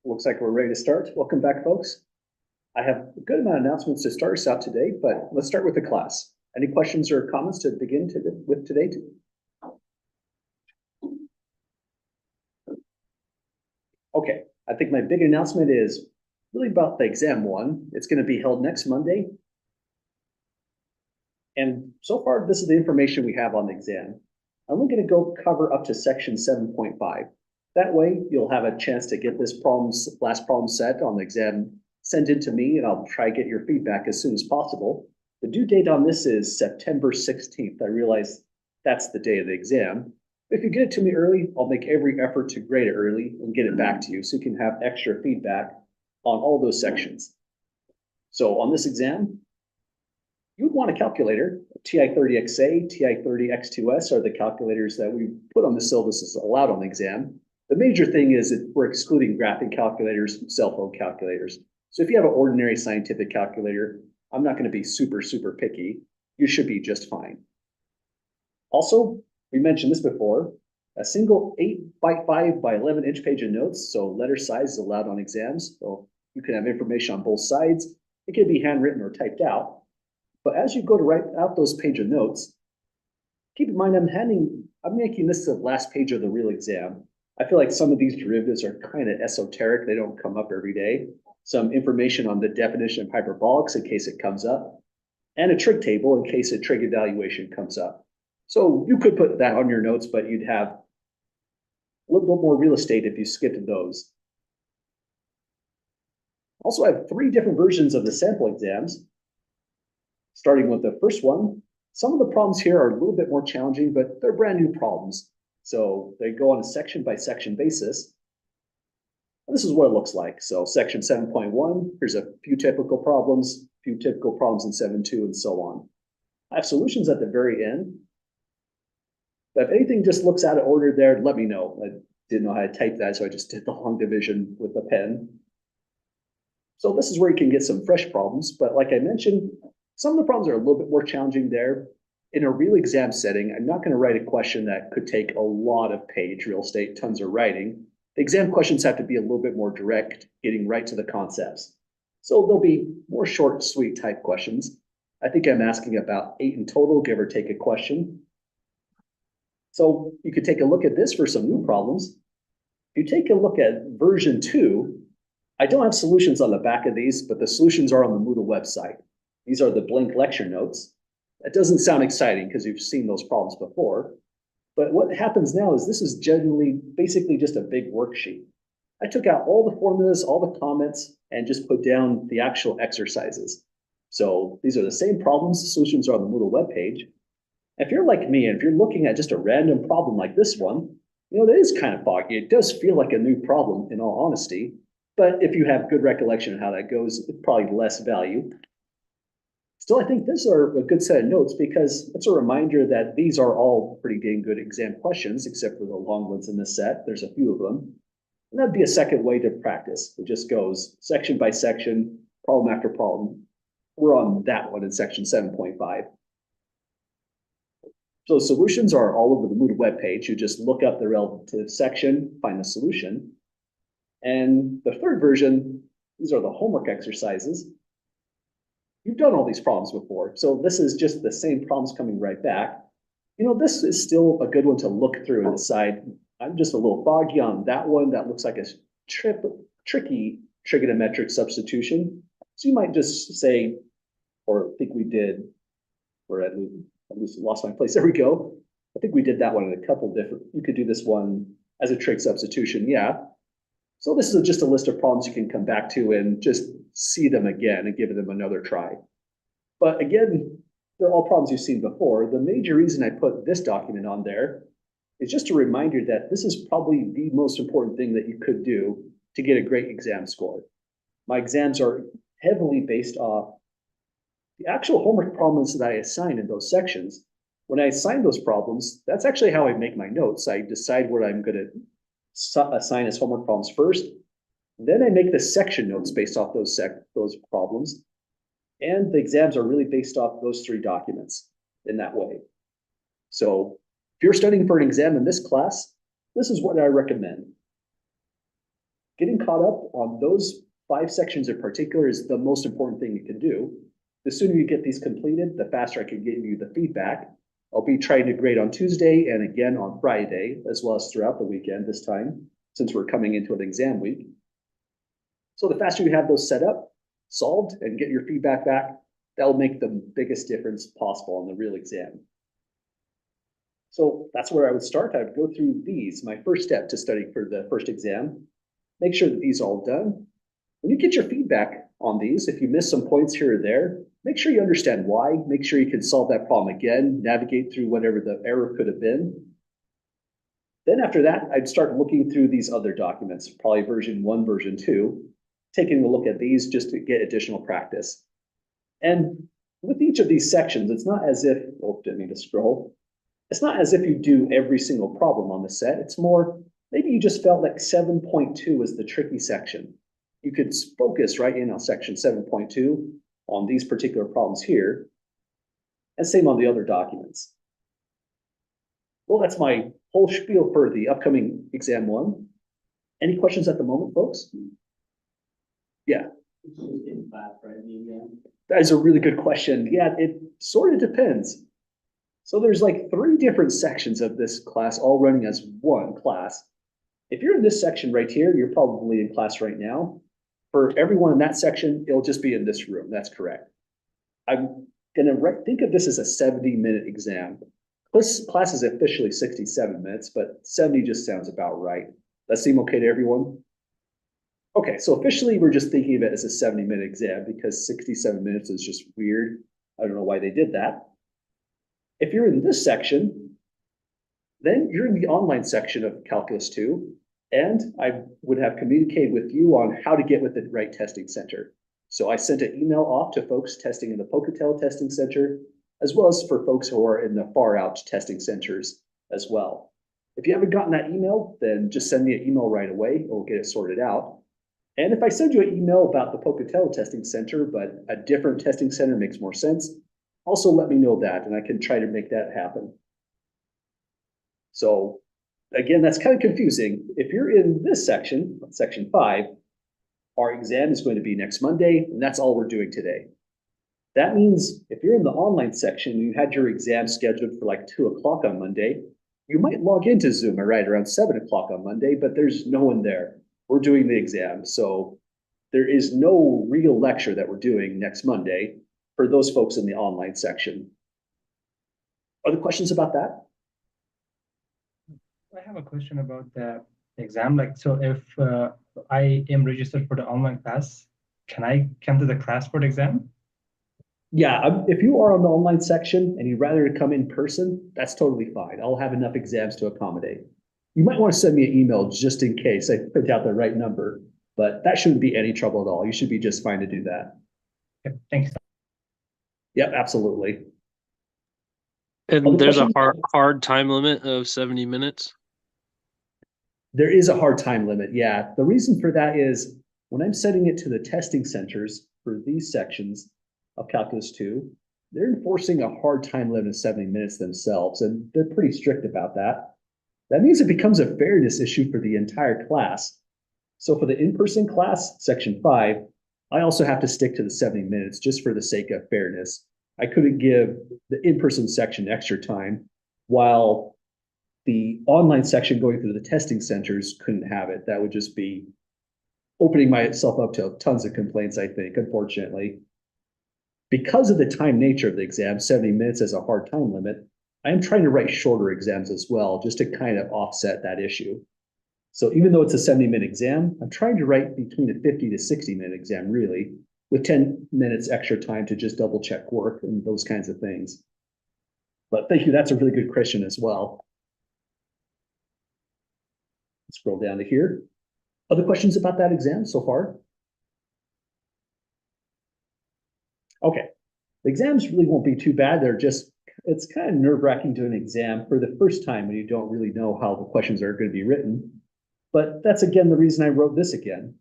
Looks like we're ready to start. Welcome back, folks. I have a good amount of announcements to start us out today, but let's start with the class. Any questions or comments to begin with today? Okay, I think my big announcement is really about the exam one. It's going to be held next Monday. And so far, this is the information we have on the exam. I'm only going to go cover up to section 7.5. That way, you'll have a chance to get this last problem set on the exam sent in to me, and I'll try to get your feedback as soon as possible. The due date on this is September 16th. I realize that's the day of the exam. If you get it to me early, I'll make every effort to grade it early and get it back to you so you can have extra feedback on all those sections. So on this exam, you would want a calculator. TI-30XA, TI-30X2S are the calculators that we put on the syllabus as allowed on the exam. The major thing is that we're excluding graphing calculators, cell phone calculators. So if you have an ordinary scientific calculator, I'm not going to be super picky. You should be just fine. Also, we mentioned this before, a single 8x5 by 11 inch page of notes. So letter size is allowed on exams. So you can have information on both sides. It can be handwritten or typed out. But as you go to write out those page of notes, keep in mind I'm making this the last page of the real exam. I feel like some of these derivatives are kind of esoteric. They don't come up every day. Some information on the definition of hyperbolics in case it comes up, and a trig table in case a trig evaluation comes up. So you could put that on your notes, but you'd have a little bit more real estate if you skipped those. Also, I have 3 different versions of the sample exams. Starting with the first one, some of the problems here are a little bit more challenging, but they're brand new problems. So they go on a section by section basis. And this is what it looks like. So section 7.1, here's a few typical problems in 7.2, and so on. I have solutions at the very end. But if anything just looks out of order there, let me know. I didn't know how to type that, so I just did the long division with a pen. So this is where you can get some fresh problems. But like I mentioned, some of the problems are a little bit more challenging there. In a real exam setting, I'm not going to write a question that could take a lot of page real estate, tons of writing. The exam questions have to be a little bit more direct, getting right to the concepts. So they'll be more short, sweet type questions. I think I'm asking about 8 in total, give or take a question. So you could take a look at this for some new problems. If you take a look at version 2, I don't have solutions on the back of these, but the solutions are on the Moodle website. These are the blank lecture notes. That doesn't sound exciting because you've seen those problems before. But what happens now is this is generally basically just a big worksheet. I took out all the formulas, all the comments, and just put down the actual exercises. So these are the same problems. The solutions are on the Moodle webpage. If you're like me, and if you're looking at just a random problem like this one, that is kind of foggy. It does feel like a new problem in all honesty. But if you have good recollection of how that goes, it's probably less value. Still, I think these are a good set of notes because it's a reminder that these are all pretty dang good exam questions, except for the long ones in this set. There's a few of them. And that'd be a second way to practice. It just goes section by section, problem after problem. We're on that one in section 7.5. So solutions are all over the Moodle webpage. You just look up the relative section, find the solution. And the third version, these are the homework exercises. You've done all these problems before, so this is just the same problems coming right back. This is still a good one to look through and decide. I'm just a little foggy on that one. That looks like a tricky trigonometric substitution. So you might just say, or think we did, or at least lost my place. There we go. I think we did that one in a couple different. You could do this one as a trig substitution, yeah. So this is just a list of problems you can come back to and just see them again and give them another try. But again, they're all problems you've seen before. The major reason I put this document on there is just a reminder that this is probably the most important thing that you could do to get a great exam score. My exams are heavily based off the actual homework problems that I assign in those sections. When I assign those problems, that's actually how I make my notes. I decide what I'm going to assign as homework problems first. Then I make the section notes based off those problems. And the exams are really based off those 3 documents in that way. So if you're studying for an exam in this class, this is what I recommend. Getting caught up on those 5 sections in particular is the most important thing you can do. The sooner you get these completed, the faster I can get you the feedback. I'll be trying to grade on Tuesday and again on Friday, as well as throughout the weekend this time, since we're coming into an exam week. So the faster you have those set up, solved, and get your feedback back, that'll make the biggest difference possible on the real exam. So that's where I would start. I would go through these, my first step to studying for the first exam. Make sure that these are all done. When you get your feedback on these, if you miss some points here or there, make sure you understand why. Make sure you can solve that problem again, navigate through whatever the error could have been. Then after that, I'd start looking through these other documents, probably version 1, version 2, taking a look at these just to get additional practice. And with each of these sections, it's not as if, oh, didn't mean to scroll. It's not as if you do every single problem on the set. It's more, maybe you just felt like 7.2 was the tricky section. You could focus right in on section 7.2 on these particular problems here, and same on the other documents. Well, that's my whole spiel for the upcoming exam 1. Any questions at the moment, folks? Yeah. In class, right? That is a really good question. Yeah, it sort of depends. So there's like 3 different sections of this class all running as one class. If you're in this section right here, you're probably in class right now. For everyone in that section, it'll just be in this room. That's correct. I'm gonna think of this as a 70-minute exam. This class is officially 67 minutes, but 70 just sounds about right. That seem okay to everyone? Okay, so officially we're just thinking of it as a 70-minute exam because 67 minutes is just weird. I don't know why they did that. If you're in this section, then you're in the online section of Calculus 2, and I would have communicated with you on how to get with the right testing center. So I sent an email off to folks testing in the Pocatello Testing Center, as well as for folks who are in the far out testing centers as well. If you haven't gotten that email, then just send me an email right away, and we'll get it sorted out. And if I send you an email about the Pocatello Testing Center, but a different testing center makes more sense, also let me know that, and I can try to make that happen. So again, that's kind of confusing. If you're in this section, section 5, our exam is going to be next Monday, and that's all we're doing today. That means if you're in the online section and you had your exam scheduled for like 2 o'clock on Monday, you might log into Zoom right around 7 o'clock on Monday, but there's no one there. We're doing the exam, so there is no real lecture that we're doing next Monday for those folks in the online section. Other questions about that? I have a question about the exam. Like, so if I am registered for the online class, can I come to the class for the exam? Yeah, if you are on the online section and you'd rather come in person, that's totally fine. I'll have enough exams to accommodate. You might want to send me an email just in case I put out the right number, but that shouldn't be any trouble at all. You should be just fine to do that. Okay, thanks. Yep, absolutely. And Other there's questions? a hard time limit of 70 minutes. There is a hard time limit, yeah. The reason for that is when I'm sending it to the testing centers for these sections of Calculus 2, they're enforcing a hard time limit of 70 minutes themselves, and they're pretty strict about that. That means it becomes a fairness issue for the entire class. So for the in-person class, section 5, I also have to stick to the 70 minutes just for the sake of fairness. I couldn't give the in-person section extra time while the online section going through the testing centers couldn't have it. That would just be opening myself up to tons of complaints, I think, unfortunately. Because of the time nature of the exam, 70 minutes is a hard time limit, I am trying to write shorter exams as well, just to kind of offset that issue. So even though it's a 70-minute exam, I'm trying to write between a 50 to 60-minute exam, really, with 10 minutes extra time to just double check work and those kinds of things. But thank you, that's a really good question as well. Scroll down to here. Other questions about that exam so far? Okay, the exams really won't be too bad. It's kind of nerve-wracking doing an exam for the first time when you don't really know how the questions are going to be written. But that's again the reason I wrote this again.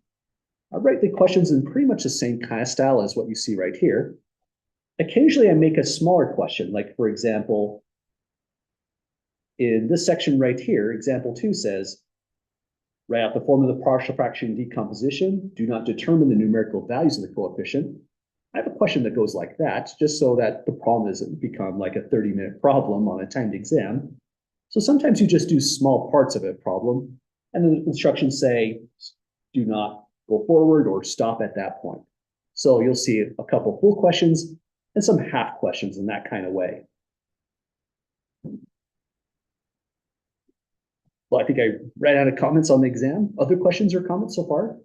I write the questions in pretty much the same kind of style as what you see right here. Occasionally I make a smaller question, like for example, in this section right here, example 2 says, Write out the form of the partial fraction decomposition. Do not determine the numerical values of the coefficient. I have a question that goes like that, just so that the problem doesn't become like a 30-minute problem on a timed exam. So sometimes you just do small parts of a problem, and the instructions say, do not go forward or stop at that point. So you'll see a couple full questions and some half questions in that kind of way. Well, I think I ran out of comments on the exam. Other questions or comments so far?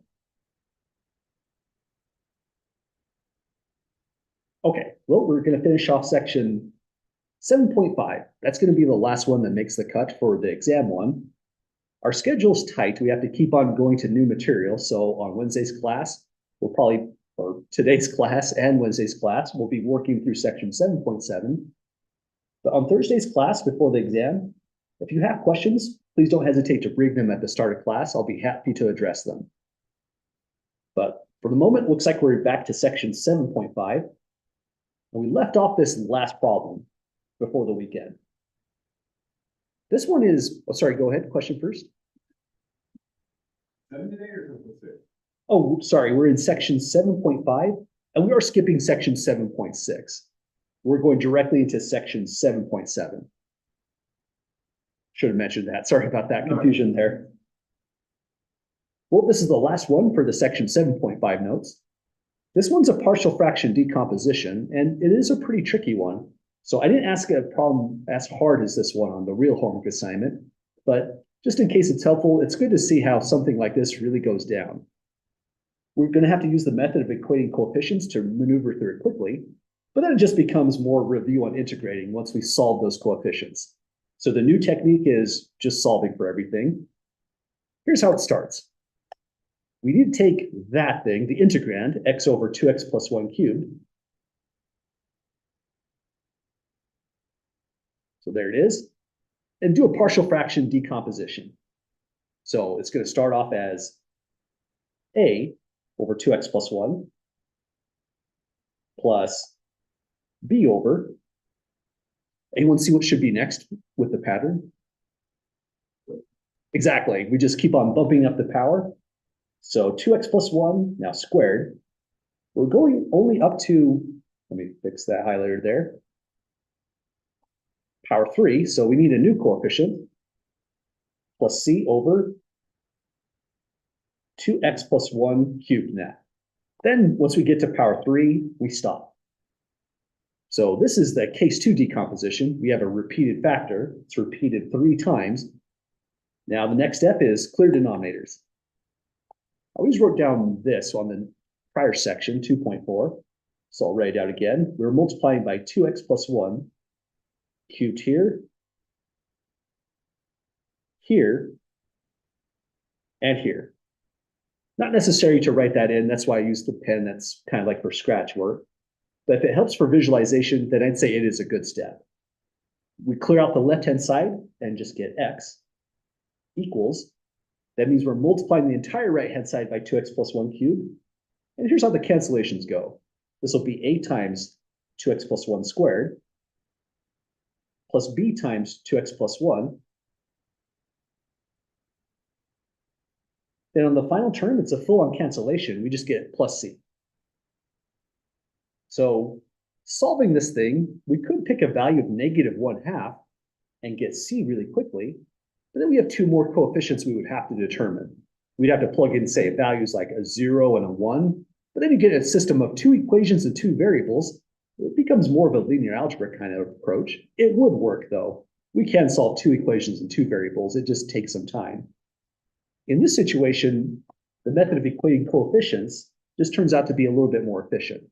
Okay, well, we're going to finish off section 7.5. That's going to be the last one that makes the cut for the exam one. Our schedule's tight. We have to keep on going to new material. So on Wednesday's class, we'll probably, or today's class and Wednesday's class, we'll be working through section 7.7. But on Thursday's class before the exam, if you have questions, please don't hesitate to bring them at the start of class. I'll be happy to address them. But for the moment, it looks like we're back to section 7.5. And we left off this last problem before the weekend. This one is, oh, sorry, go ahead. Question first. 7 today or 7.6? Oh, sorry, we're in section 7.5, and we are skipping section 7.6. We're going directly into section 7.7. Should have mentioned that. Sorry about that confusion there. Well, this is the last one for the section 7.5 notes. This one's a partial fraction decomposition, and it is a pretty tricky one. So I didn't ask a problem as hard as this one on the real homework assignment, but just in case it's helpful, it's good to see how something like this really goes down. We're going to have to use the method of equating coefficients to maneuver through it quickly, but then it just becomes more review on integrating once we solve those coefficients. So the new technique is just solving for everything. Here's how it starts. We need to take that thing, the integrand, x over 2x plus 1 cubed. So there it is. And do a partial fraction decomposition. So it's going to start off as a over 2x plus 1 plus b over. Anyone see what should be next with the pattern? Exactly. We just keep on bumping up the power. So 2x plus 1 now squared. We're going only up to, let me fix that highlighter there, power 3. So we need a new coefficient plus c over 2x plus 1 cubed now. Then once we get to power 3, we stop. So this is the case 2 decomposition. We have a repeated factor. It's repeated 3 times. Now the next step is clear denominators. I always wrote down this on the prior section, 2.4. So I'll write it out again. We're multiplying by 2x plus 1 cubed here, here, and here. Not necessary to write that in. That's why I use the pen. That's kind of like for scratch work. But if it helps for visualization, then I'd say it is a good step. We clear out the left-hand side and just get x equals. That means we're multiplying the entire right-hand side by 2x plus 1 cubed. And here's how the cancellations go. This will be a times 2x plus 1 squared plus b times 2x plus 1. Then on the final term, it's a full-on cancellation. We just get plus c. So solving this thing, we could pick a value of negative 1/2 and get c really quickly. But then we have 2 more coefficients we would have to determine. We'd have to plug in, say, values like a 0 and a 1. But then you get a system of 2 equations and 2 variables. It becomes more of a linear algebra kind of approach. It would work, though. We can solve 2 equations and 2 variables. It just takes some time. In this situation, the method of equating coefficients just turns out to be a little bit more efficient.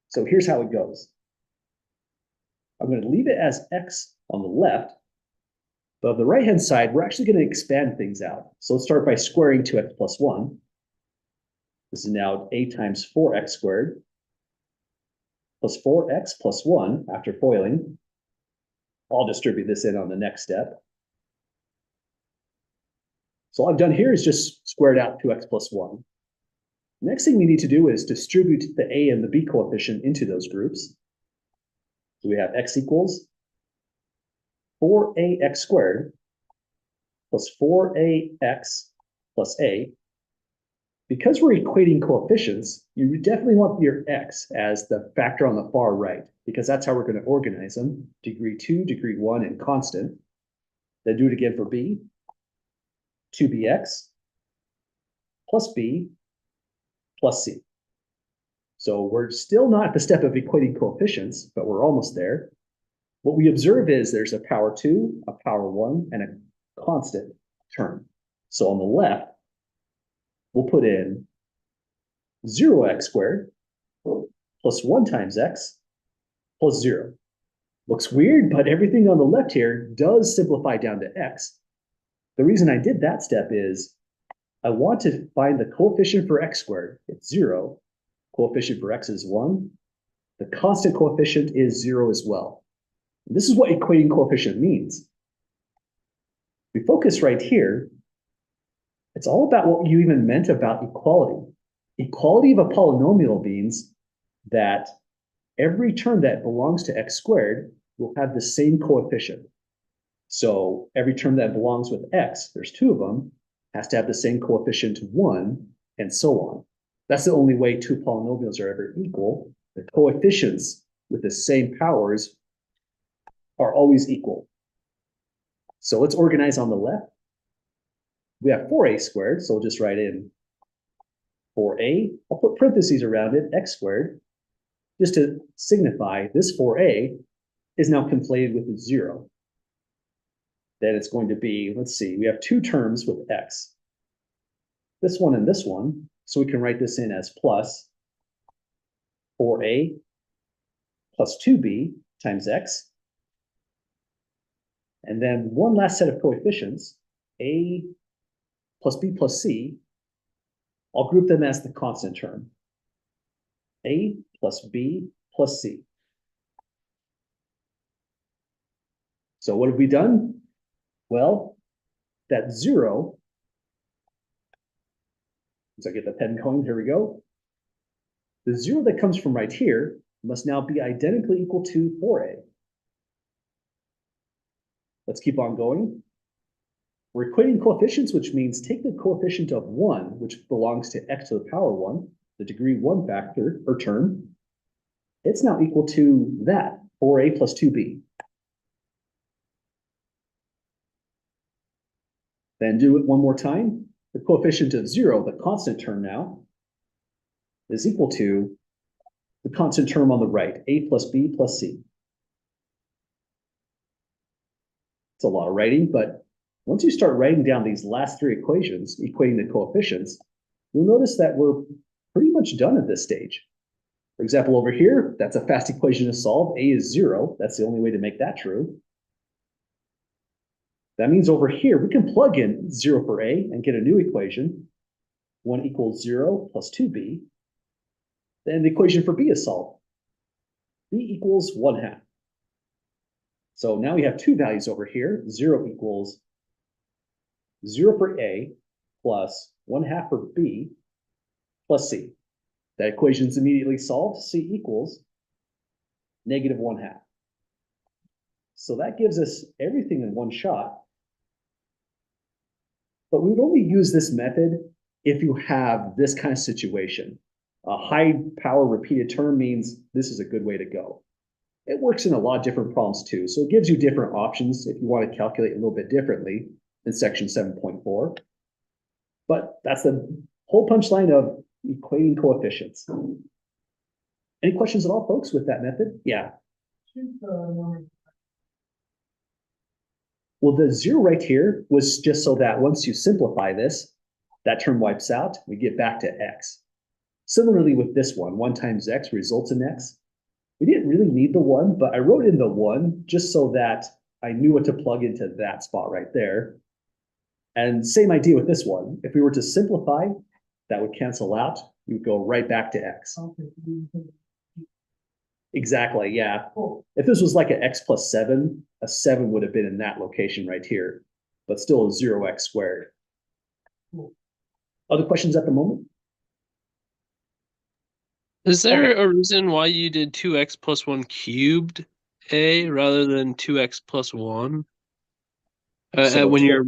So here's how it goes. I'm going to leave it as x on the left. But on the right-hand side, we're actually going to expand things out. So let's start by squaring 2x plus 1. This is now a times 4x squared plus 4x plus 1 after FOILing. I'll distribute this in on the next step. So all I've done here is just squared out 2x plus 1. The next thing we need to do is distribute the a and the b coefficient into those groups. So we have x equals 4ax squared plus 4ax plus a. Because we're equating coefficients, you definitely want your x as the factor on the far right, because that's how we're going to organize them. Degree 2, degree 1, and constant. Then do it again for b. 2bx plus b plus c. So we're still not at the step of equating coefficients, but we're almost there. What we observe is there's a power 2, a power 1, and a constant term. So on the left, we'll put in 0x squared plus 1 times x plus 0. Looks weird, but everything on the left here does simplify down to x. The reason I did that step is I want to find the coefficient for x squared. It's 0. Coefficient for x is 1. The constant coefficient is 0 as well. This is what equating coefficient means. We focus right here. It's all about what you even meant about equality. Equality of a polynomial means that every term that belongs to x squared will have the same coefficient. So every term that belongs with x, there's 2 of them, has to have the same coefficient 1, and so on. That's the only way 2 polynomials are ever equal. The coefficients with the same powers are always equal. So let's organize on the left. We have 4a squared, so we'll just write in 4a. I'll put parentheses around it, x squared, just to signify this 4a is now conflated with a 0. Then it's going to be, let's see, we have 2 terms with x. This one and this one, so we can write this in as plus 4a plus 2b times x. And then one last set of coefficients, a plus b plus c. I'll group them as the constant term. A plus b plus c. So what have we done? Well, that 0, so I get the pen going, here we go. The 0 that comes from right here must now be identically equal to 4a. Let's keep on going. We're equating coefficients, which means take the coefficient of 1, which belongs to x to the power 1, the degree 1 factor or term. It's now equal to that, 4a plus 2b. Then do it one more time. The coefficient of 0, the constant term now, is equal to the constant term on the right, a plus b plus c. It's a lot of writing, but once you start writing down these last 3 equations, equating the coefficients, you'll notice that we're pretty much done at this stage. For example, over here, that's a fast equation to solve. A is 0. That's the only way to make that true. That means over here, we can plug in 0 for a and get a new equation. 1 equals 0 plus 2b. Then the equation for b is solved. b equals 1/2. So now we have 2 values over here. 0 equals 0 for a plus 1/2 for b plus c. That equation is immediately solved. C equals negative 1/2. So that gives us everything in one shot. But we would only use this method if you have this kind of situation. A high power repeated term means this is a good way to go. It works in a lot of different problems too. So it gives you different options if you want to calculate a little bit differently in section 7.4. But that's the whole punchline of equating coefficients. Any questions at all, folks, with that method? Yeah. Well, the 0 right here was just so that once you simplify this, that term wipes out, we get back to x. Similarly with this one, 1 times x results in x. We didn't really need the 1, but I wrote in the 1 just so that I knew what to plug into that spot right there. And same idea with this one. If we were to simplify, that would cancel out. You would go right back to x. Okay. Exactly, yeah. If this was like an x plus 7, a 7 would have been in that location right here, but still a 0x squared. Other questions at the moment? Is there a reason why you did 2x plus 1 cubed a rather than 2x plus 1? So when you're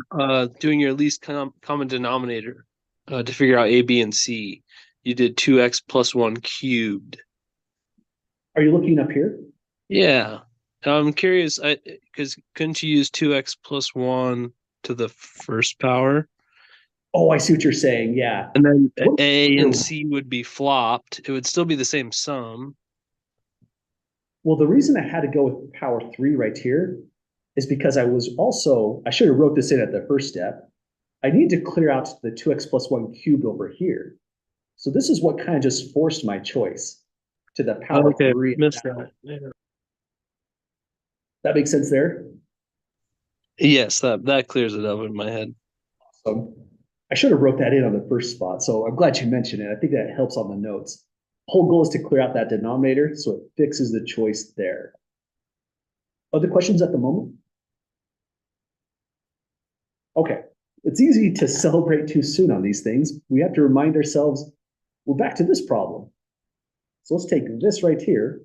doing your least common denominator to figure out A, B, and C, you did 2x plus 1 cubed. Are you looking up here? Yeah. I'm curious, because couldn't you use 2x plus 1 to the first power? Oh, I see what you're saying. Yeah. And then What- A and C would be flopped. It would still be the same sum. Well, the reason I had to go with power 3 right here is because I should have wrote this in at the first step. I need to clear out the 2x plus 1 cubed over here. So this is what kind of just forced my choice to the power Okay, 3. missed that. Yeah. That makes sense there? Yes, that clears it up in my head. I should have wrote that in on the first spot. So I'm glad you mentioned it. I think that helps on the notes. Whole goal is to clear out that denominator, so it fixes the choice there. Other questions at the moment? Okay, it's easy to celebrate too soon on these things. We have to remind ourselves, we're back to this problem. So let's take this right here.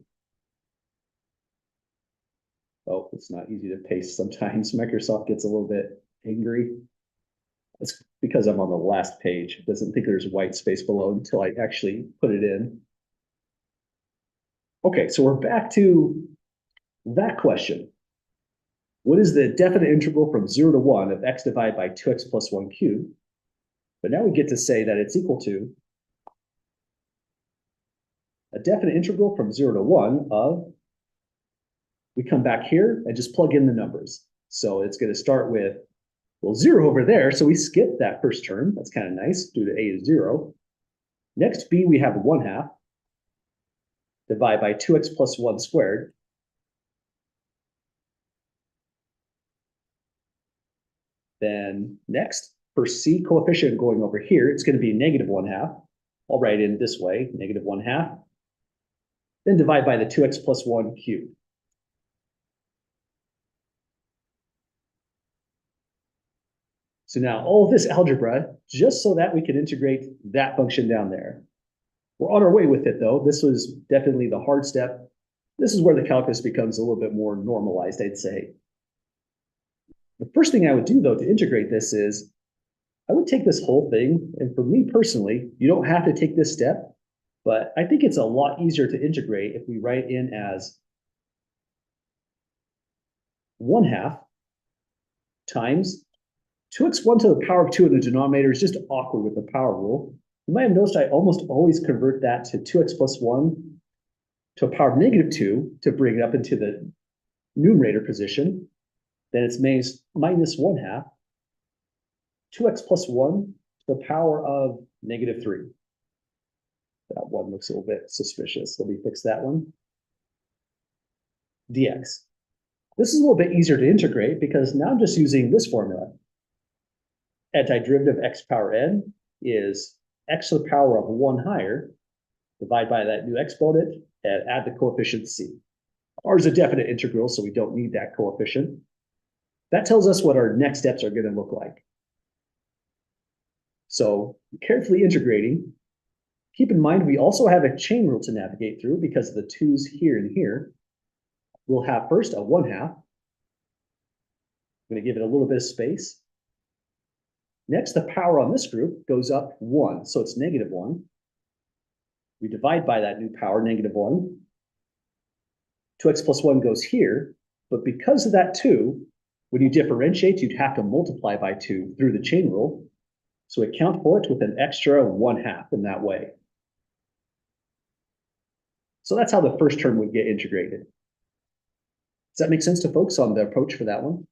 Oh, it's not easy to paste sometimes. Microsoft gets a little bit angry. It's because I'm on the last page. It doesn't think there's white space below until I actually put it in. Okay, so we're back to that question. What is the definite integral from 0 to 1 of x divided by 2x plus 1 cubed? But now we get to say that it's equal to a definite integral from 0 to 1 of, we come back here and just plug in the numbers. So it's going to start with, well, 0 over there, so we skip that first term. That's kind of nice due to a is 0. Next, b, we have 1/2 divided by 2x plus 1 squared. Then next, for c coefficient going over here, it's going to be negative 1/2. I'll write it in this way, negative 1/2. Then divide by the 2x plus 1 cubed. So now all of this algebra, just so that we can integrate that function down there. We're on our way with it though. This was definitely the hard step. This is where the calculus becomes a little bit more normalized, I'd say. The first thing I would do though to integrate this is, I would take this whole thing, and for me personally, you don't have to take this step, but I think it's a lot easier to integrate if we write in as 1/2 times 2x1 to the power of 2 in the denominator is just awkward with the power rule. You might have noticed I almost always convert that to 2x plus 1 to a power of negative 2 to bring it up into the numerator position. Then it's minus 1/2 2x plus 1 to the power of negative 3. That one looks a little bit suspicious. Let me fix that one. Dx. This is a little bit easier to integrate because now I'm just using this formula. Antiderivative of x power n is x to the power of 1 higher, divide by that new exponent, and add the coefficient c. R is a definite integral, so we don't need that coefficient. That tells us what our next steps are going to look like. So carefully integrating. Keep in mind, we also have a chain rule to navigate through because of the 2's here and here. We'll have first a 1/2. I'm going to give it a little bit of space. Next, the power on this group goes up 1, so it's negative 1. We divide by that new power, negative 1. 2x plus 1 goes here, but because of that 2, when you differentiate, you'd have to multiply by 2 through the chain rule. So account for it with an extra 1/2 in that way. So that's how the first term would get integrated. Does that make sense to folks on the approach for that one?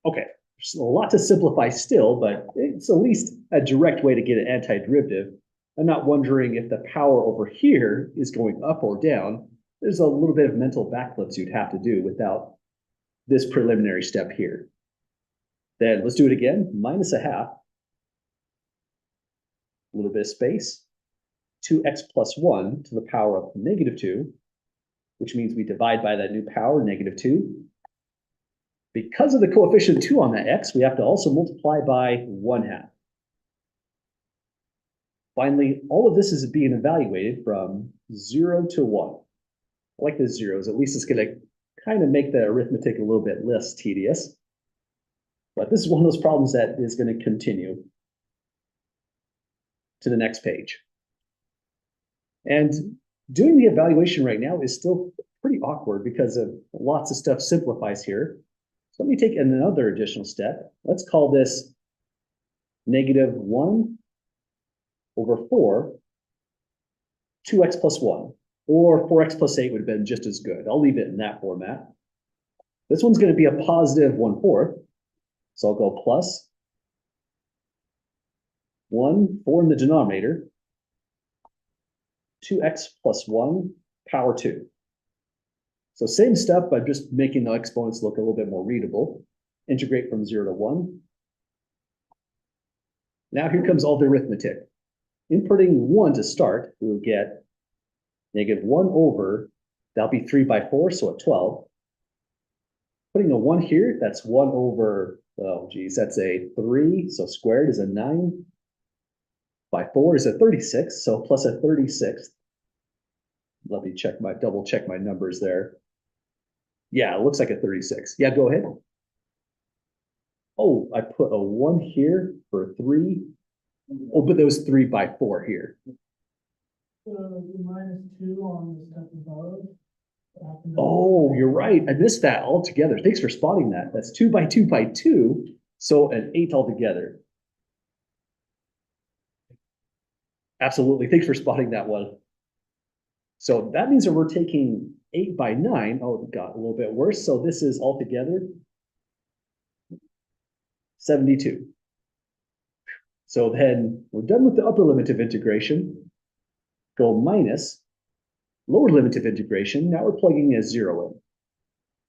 Okay, there's a lot to simplify still, but it's at least a direct way to get an antiderivative. I'm not wondering if the power over here is going up or down. There's a little bit of mental backflips you'd have to do without this preliminary step here. Then let's do it again, minus 1/2. A little bit of space. 2x plus 1 to the power of negative 2, which means we divide by that new power, negative 2. Because of the coefficient 2 on that x, we have to also multiply by 1/2. Finally, all of this is being evaluated from 0 to 1. I like the zeros, at least it's going to kind of make the arithmetic a little bit less tedious. But this is one of those problems that is going to continue to the next page. And doing the evaluation right now is still pretty awkward because of lots of stuff simplifies here. So let me take another additional step. Let's call this -1 over 4, 2x plus 1, or 4x plus 8 would have been just as good. I'll leave it in that format. This one's going to be a positive 1/4. So I'll go plus 1, 4 in the denominator, 2x plus 1 power 2. So same stuff, but just making the exponents look a little bit more readable. Integrate from 0 to 1. Now here comes all the arithmetic. Inputting 1 to start, we'll get -1 over, that'll be 3 by 4, so at 12. Putting a 1 here, that's 1 over, oh geez, that's a 3, so squared is a 9. By 4 is a 36, so plus a 36th. Let me double check my numbers there. Yeah, it looks like a 36. Yeah, go ahead. Oh, I put a 1 here for 3. Oh, but there was 3 by 4 here. -2 on the step above. Oh, you're right. I missed that altogether. Thanks for spotting that. That's 2 by 2 by 2, so an 8 altogether. Absolutely. Thanks for spotting that one. So that means that we're taking 8 by 9. Oh, it got a little bit worse. So this is altogether 72. So then we're done with the upper limit of integration. Go minus lower limit of integration. Now we're plugging a 0 in.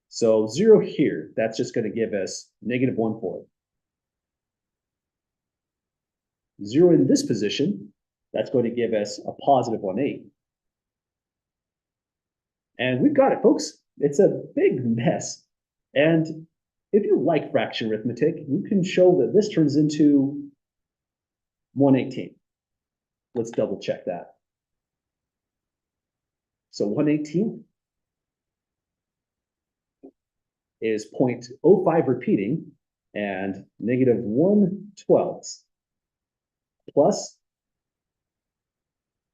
So 0 here, that's just going to give us -1/4. 0 in this position, that's going to give us a positive 1/8. And we've got it, folks. It's a big mess. And if you like fraction arithmetic, you can show that this turns into 1/18. Let's double check that. So 1/18 is 0.05 repeating and -1/12 plus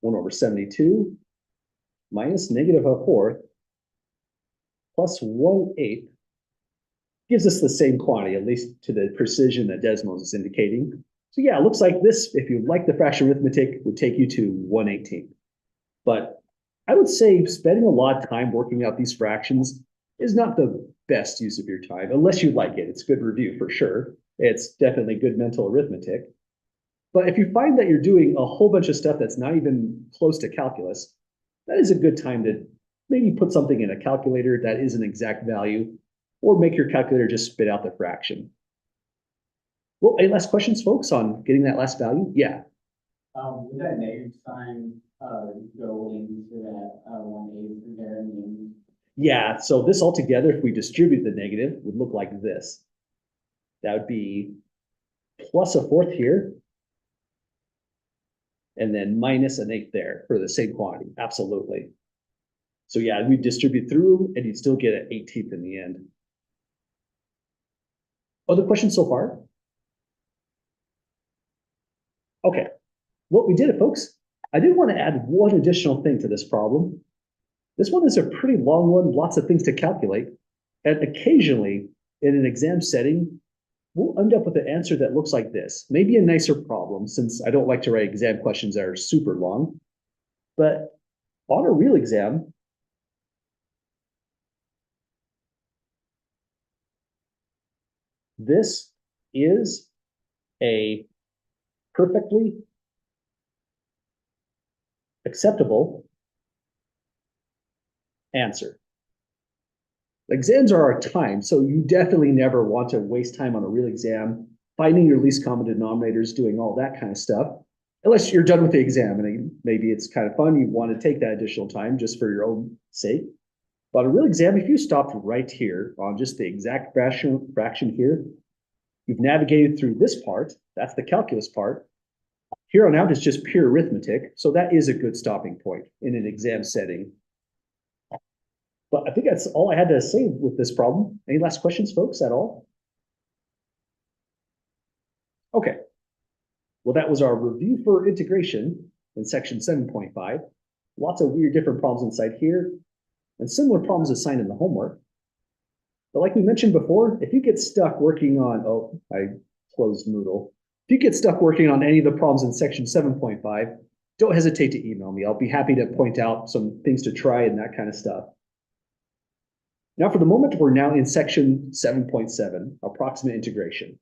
1 over 72 minus -1/4 plus 1/8 gives us the same quantity, at least to the precision that Desmos is indicating. So yeah, it looks like this, if you like the fraction arithmetic, would take you to 1/18. But I would say spending a lot of time working out these fractions is not the best use of your time, unless you like it. It's good review for sure. It's definitely good mental arithmetic. But if you find that you're doing a whole bunch of stuff that's not even close to calculus, that is a good time to maybe put something in a calculator that is an exact value, or make your calculator just spit out the fraction. Well, any last questions, folks, on getting that last value? Yeah. Would that negative sign, go into that, 1/8 there in the end? Yeah, so this altogether, if we distribute the negative, would look like this. That would be plus a 4th here, and then minus an 8th there for the same quantity. Absolutely. So yeah, we distribute through, and you'd still get an 18th in the end. Other questions so far? Okay, well, we did it, folks. I did want to add one additional thing to this problem. This one is a pretty long one, lots of things to calculate. And occasionally, in an exam setting, we'll end up with an answer that looks like this. Maybe a nicer problem, since I don't like to write exam questions that are super long. But on a real exam, this is a perfectly acceptable answer. Exams are our time, so you definitely never want to waste time on a real exam, finding your least common denominators, doing all that kind of stuff, unless you're done with the exam and maybe it's kind of fun, you want to take that additional time just for your own sake. But a real exam, if you stopped right here on just the exact fraction here, you've navigated through this part, that's the calculus part. Here on out is just pure arithmetic, so that is a good stopping point in an exam setting. But I think that's all I had to say with this problem. Any last questions, folks, at all? Okay. Well, that was our review for integration in section 7.5. Lots of weird different problems inside here, and similar problems assigned in the homework. But like we mentioned before, if you get stuck working on, oh, I closed Moodle. If you get stuck working on any of the problems in section 7.5, don't hesitate to email me. I'll be happy to point out some things to try and that kind of stuff. Now, for the moment, we're now in section 7.7, approximate integration.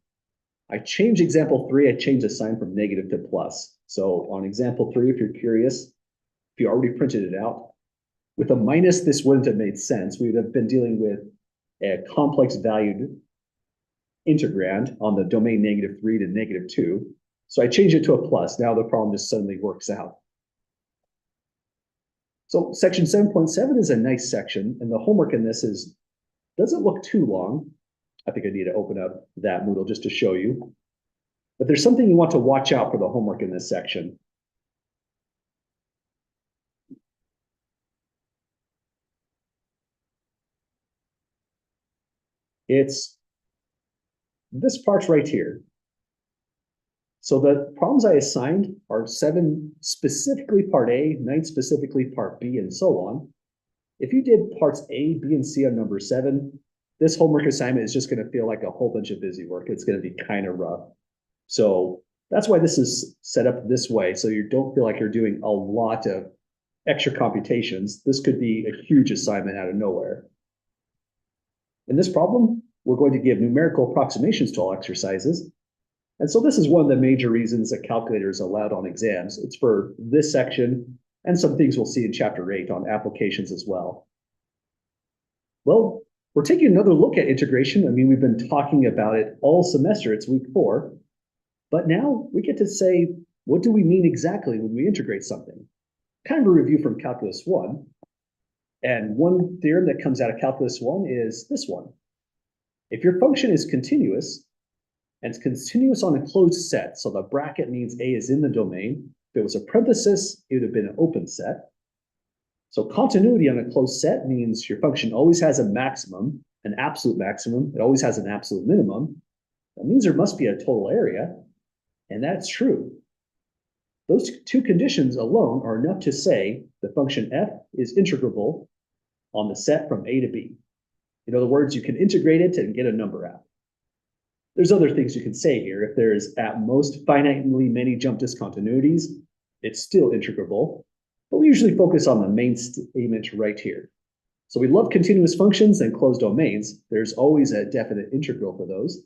I changed example 3, I changed the sign from negative to plus. So on example 3, if you're curious, if you already printed it out, with a minus, this wouldn't have made sense. We would have been dealing with a complex valued integrand on the domain -3 to -2. So I changed it to a plus. Now the problem just suddenly works out. So section 7.7 is a nice section, and the homework in this doesn't look too long. I think I need to open up that Moodle just to show you. But there's something you want to watch out for the homework in this section. It's this part right here. So the problems I assigned are 7 specifically part A, 9 specifically part B, and so on. If you did parts A, B, and C on number 7, this homework assignment is just going to feel like a whole bunch of busy work. It's going to be kind of rough. So that's why this is set up this way. So you don't feel like you're doing a lot of extra computations. This could be a huge assignment out of nowhere. In this problem, we're going to give numerical approximations to all exercises. And so this is one of the major reasons that calculator is allowed on exams. It's for this section and some things we'll see in chapter 8 on applications as well. Well, we're taking another look at integration. I mean, we've been talking about it all semester. It's week 4. But now we get to say, what do we mean exactly when we integrate something? Kind of a review from Calculus 1. And one theorem that comes out of Calculus 1 is this one. If your function is continuous, and it's continuous on a closed set, so the bracket means A is in the domain. If it was a parenthesis, it would have been an open set. So continuity on a closed set means your function always has a maximum, an absolute maximum. It always has an absolute minimum. That means there must be a total area, and that's true. Those two conditions alone are enough to say the function f is integrable on the set from A to B. In other words, you can integrate it and get a number out. There's other things you can say here. If there's at most finitely many jump discontinuities, it's still integrable. But we usually focus on the main statement right here. So we love continuous functions and closed domains. There's always a definite integral for those.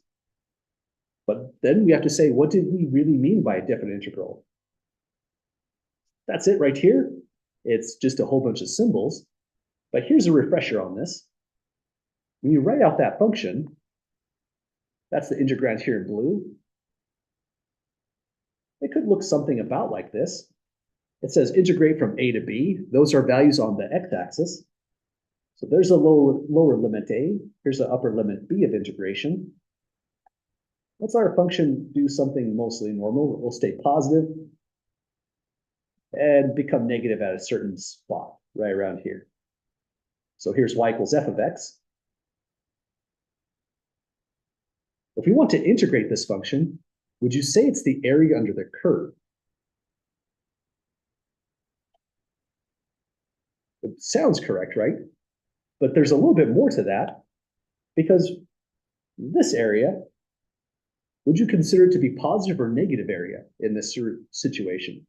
But then we have to say, what did we really mean by a definite integral? That's it right here. It's just a whole bunch of symbols. But here's a refresher on this. When you write out that function, that's the integrand here in blue. It could look something about like this. It says integrate from A to B. Those are values on the x-axis. So there's a lower limit A. Here's the upper limit B of integration. Let's our function do something mostly normal. It will stay positive and become negative at a certain spot right around here. So here's y equals f of x. If we want to integrate this function, would you say it's the area under the curve? It sounds correct, right? But there's a little bit more to that, because this area, would you consider it to be positive or negative area in this situation?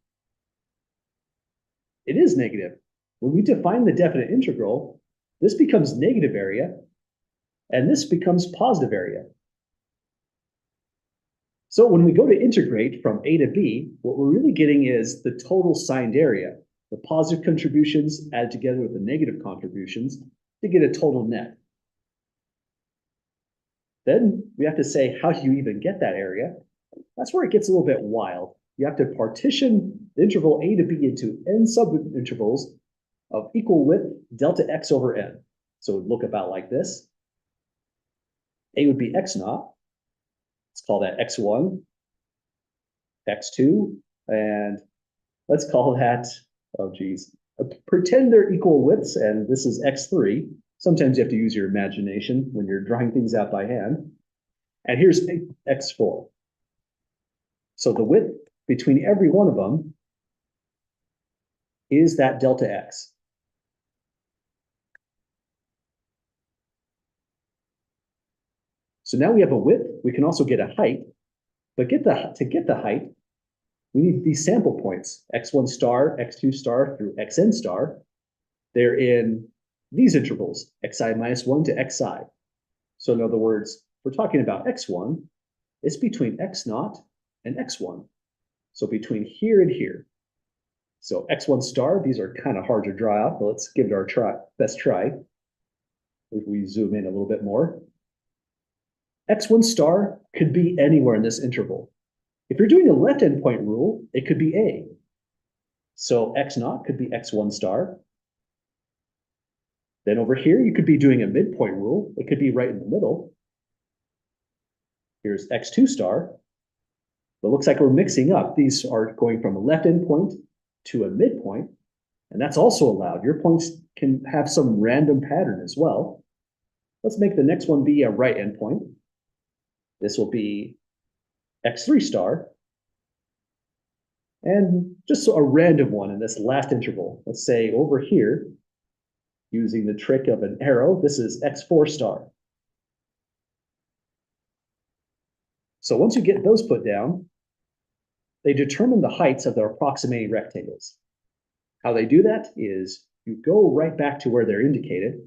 It is negative. When we define the definite integral, this becomes negative area, and this becomes positive area. So when we go to integrate from A to B, what we're really getting is the total signed area, the positive contributions added together with the negative contributions to get a total net. Then we have to say, how do you even get that area? That's where it gets a little bit wild. You have to partition the interval A to B into n subintervals of equal width delta x over n. So it would look about like this. A would be x naught. Let's call that x1, x2, and let's call that, oh geez, pretend they're equal widths, and this is x3. Sometimes you have to use your imagination when you're drawing things out by hand. And here's x4. So the width between every one of them is that delta x. So now we have a width, we can also get a height, but to get the height, we need these sample points, x1 star, x2 star through xn star. They're in these intervals, xi minus 1 to xi. So in other words, we're talking about x1, it's between x0 and x1. So between here and here. So x1 star, these are kind of hard to draw out, but let's give it our best try. If we zoom in a little bit more. x1 star could be anywhere in this interval. If you're doing a left endpoint rule, it could be A. So x0 could be x1 star. Then over here, you could be doing a midpoint rule. It could be right in the middle. Here's x2 star. But it looks like we're mixing up. These are going from a left endpoint to a midpoint, and that's also allowed. Your points can have some random pattern as well. Let's make the next one be a right endpoint. This will be x3 star. And just a random one in this last interval. Let's say over here, using the trick of an arrow, this is x4 star. So once you get those put down, they determine the heights of their approximating rectangles. How they do that is you go right back to where they're indicated.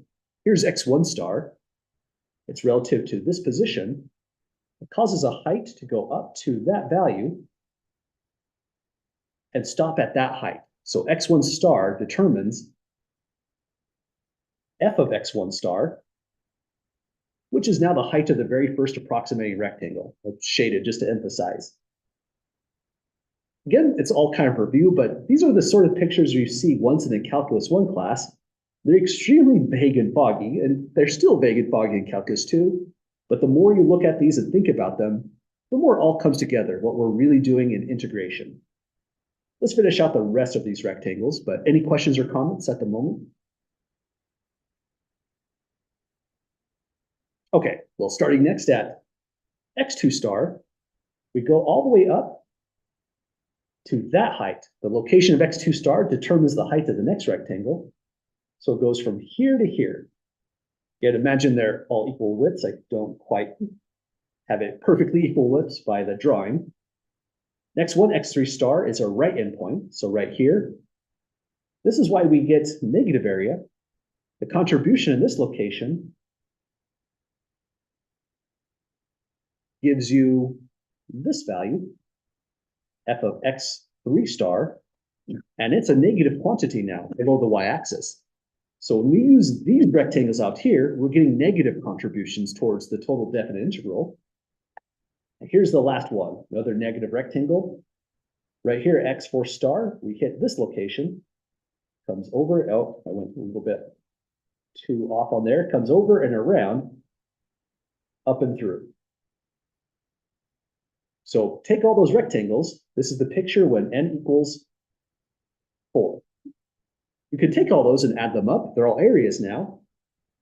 Here's x1 star. It's relative to this position. It causes a height to go up to that value and stop at that height. So x1 star determines f of x1 star, which is now the height of the very first approximating rectangle. It's shaded just to emphasize. Again, it's all kind of review, but these are the sort of pictures you see once in a Calculus 1 class. They're extremely vague and foggy, and they're still vague and foggy in Calculus 2. But the more you look at these and think about them, the more it all comes together, what we're really doing in integration. Let's finish out the rest of these rectangles, but any questions or comments at the moment? Okay, well, starting next at x2 star, we go all the way up to that height. The location of x2 star determines the height of the next rectangle. So it goes from here to here. Yet imagine they're all equal widths. I don't quite have it perfectly equal widths by the drawing. Next one, x3 star, is a right endpoint. So right here. This is why we get negative area. The contribution in this location gives you this value, f of x3 star, and it's a negative quantity now below the y-axis. So when we use these rectangles out here, we're getting negative contributions towards the total definite integral. And here's the last one, another negative rectangle. Right here, x4 star, we hit this location, comes over, oh, I went a little bit too off on there, comes over and around, up and through. So take all those rectangles. This is the picture when n equals 4. You can take all those and add them up. They're all areas now.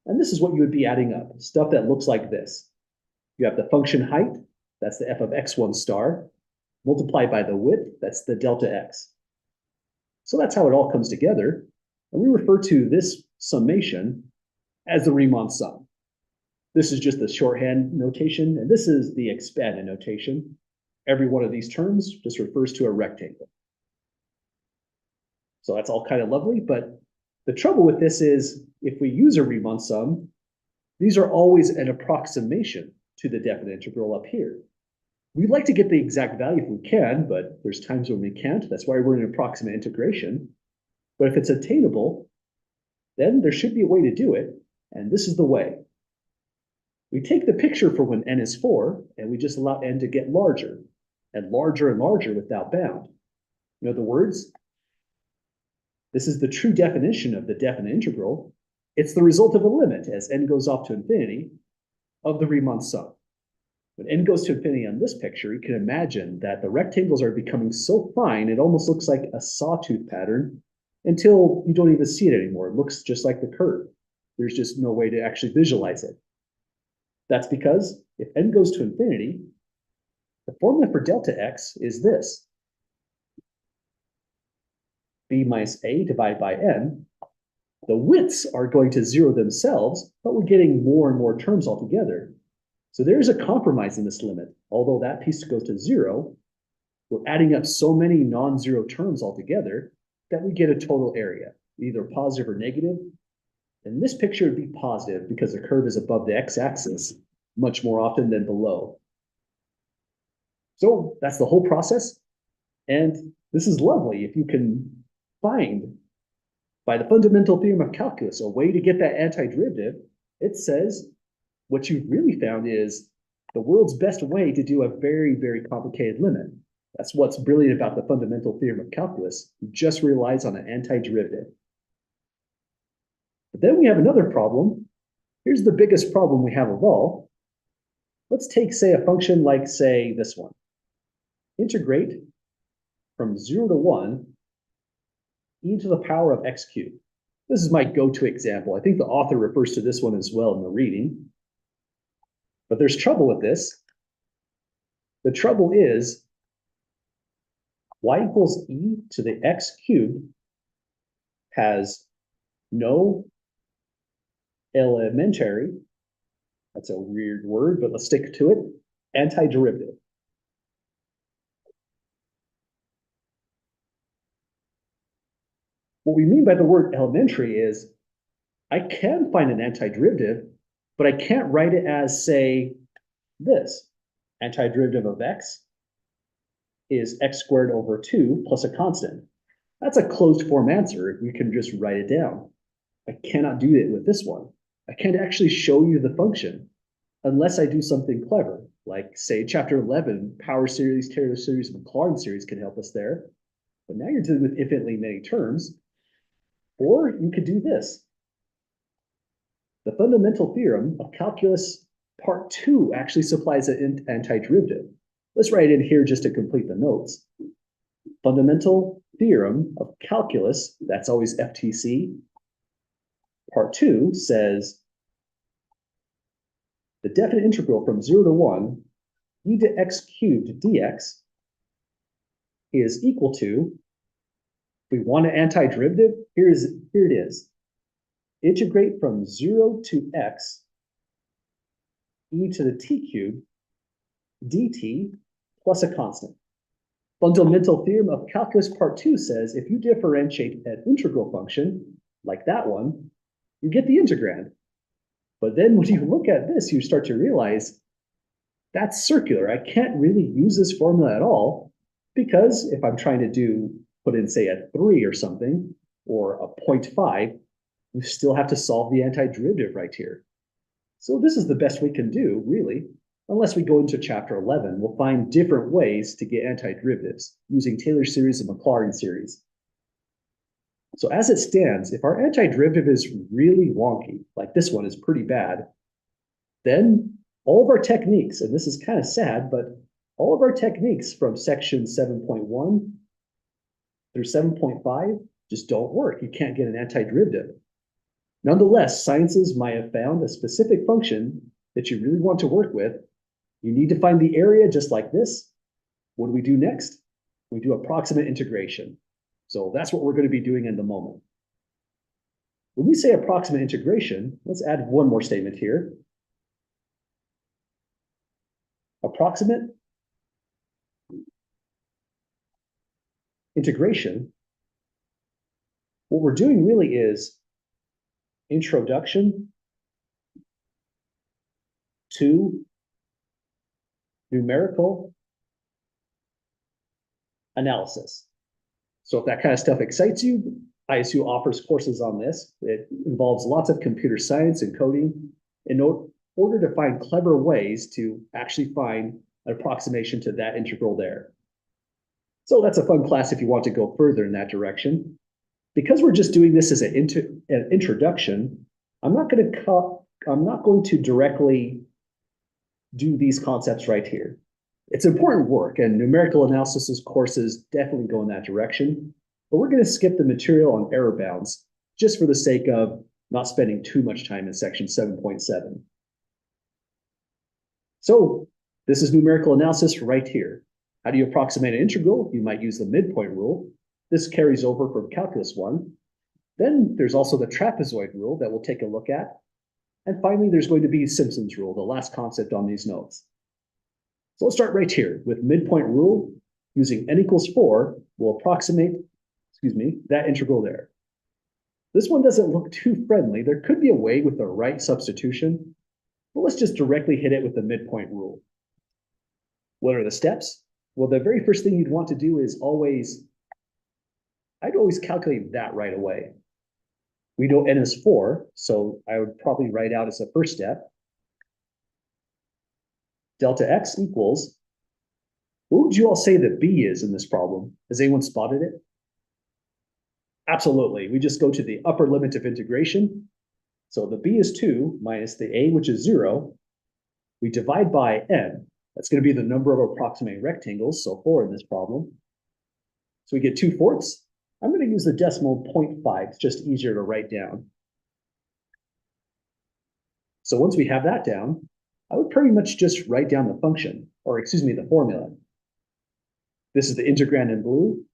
And this is what you would be adding up, stuff that looks like this. You have the function height, that's the f of x1 star, multiplied by the width, that's the delta x. So that's how it all comes together. And we refer to this summation as the Riemann sum. This is just the shorthand notation, and this is the expanded notation. Every one of these terms just refers to a rectangle. So that's all kind of lovely, but the trouble with this is if we use a Riemann sum, these are always an approximation to the definite integral up here. We'd like to get the exact value if we can, but there's times when we can't. That's why we're in approximate integration. But if it's attainable, then there should be a way to do it, and this is the way. We take the picture for when n is 4, and we just allow n to get larger and larger without bound. In other words, this is the true definition of the definite integral. It's the result of a limit as n goes off to infinity of the Riemann sum. When n goes to infinity on this picture, you can imagine that the rectangles are becoming so fine, it almost looks like a sawtooth pattern until you don't even see it anymore. It looks just like the curve. There's just no way to actually visualize it. That's because if n goes to infinity, the formula for delta x is this. B minus a divided by n. The widths are going to zero themselves, but we're getting more and more terms altogether. So there's a compromise in this limit. Although that piece goes to zero, we're adding up so many non-zero terms altogether that we get a total area, either positive or negative. In this picture, it'd be positive because the curve is above the x-axis much more often than below. So that's the whole process. And this is lovely if you can find, by the fundamental theorem of calculus, a way to get that antiderivative. It says what you've really found is the world's best way to do a very, very complicated limit. That's what's brilliant about the fundamental theorem of calculus. It just relies on an antiderivative. But then we have another problem. Here's the biggest problem we have of all. Let's take, say, a function like, say, this one. Integrate from 0 to 1 e to the power of x cubed. This is my go-to example. I think the author refers to this one as well in the reading. But there's trouble with this. The trouble is y equals e to the x cubed has no elementary, that's a weird word, but let's stick to it, antiderivative. What we mean by the word elementary is I can find an antiderivative, but I can't write it as, say, this. Antiderivative of x is x squared over 2 plus a constant. That's a closed form answer. We can just write it down. I cannot do it with this one. I can't actually show you the function unless I do something clever, like, say, chapter 11, power series, Taylor series, Maclaurin series can help us there. But now you're dealing with infinitely many terms. Or you could do this. The fundamental theorem of calculus part 2 actually supplies an antiderivative. Let's write it in here just to complete the notes. Fundamental theorem of calculus, that's always FTC. Part 2 says the definite integral from 0 to 1 e to x cubed dx is equal to, if we want an antiderivative, here it is. Integrate from 0 to x e to the t cubed dt plus a constant. Fundamental theorem of calculus part 2 says if you differentiate an integral function, like that one, you get the integrand. But then when you look at this, you start to realize that's circular. I can't really use this formula at all, because if I'm trying to put in, say, a 3 or something, or a 0.5, we still have to solve the antiderivative right here. So this is the best we can do, really. Unless we go into chapter 11, we'll find different ways to get antiderivatives using Taylor series and Maclaurin series. So as it stands, if our antiderivative is really wonky, like this one is pretty bad, then all of our techniques, and this is kind of sad, but all of our techniques from section 7.1 through 7.5 just don't work. You can't get an antiderivative. Nonetheless, sciences might have found a specific function that you really want to work with. You need to find the area just like this. What do we do next? We do approximate integration. So that's what we're going to be doing in the moment. When we say approximate integration, let's add one more statement here. Approximate integration, what we're doing really is introduction to numerical analysis. So if that kind of stuff excites you, ISU offers courses on this. It involves lots of computer science and coding in order to find clever ways to actually find an approximation to that integral there. So that's a fun class if you want to go further in that direction. Because we're just doing this as an introduction, I'm not going to directly do these concepts right here. It's important work, and numerical analysis courses definitely go in that direction, but we're going to skip the material on error bounds just for the sake of not spending too much time in section 7.7. So this is numerical analysis right here. How do you approximate an integral? You might use the midpoint rule. This carries over from calculus 1. Then there's also the trapezoid rule that we'll take a look at. And finally, there's going to be Simpson's rule, the last concept on these notes. So let's start right here with midpoint rule. Using n equals 4, we'll approximate, that integral there. This one doesn't look too friendly. There could be a way with the right substitution, but let's just directly hit it with the midpoint rule. What are the steps? Well, the very first thing you'd want to do is I'd always calculate that right away. We know n is 4, so I would probably write out as a first step. Delta x equals, what would you all say that b is in this problem? Has anyone spotted it? Absolutely, we just go to the upper limit of integration. So the b is 2 minus the a, which is 0. We divide by n. That's going to be the number of approximating rectangles, so 4 in this problem. So we get 2/4. I'm going to use the decimal 0.5. It's just easier to write down. So once we have that down, I would pretty much just write down the function, or the formula. This is the integrand in blue.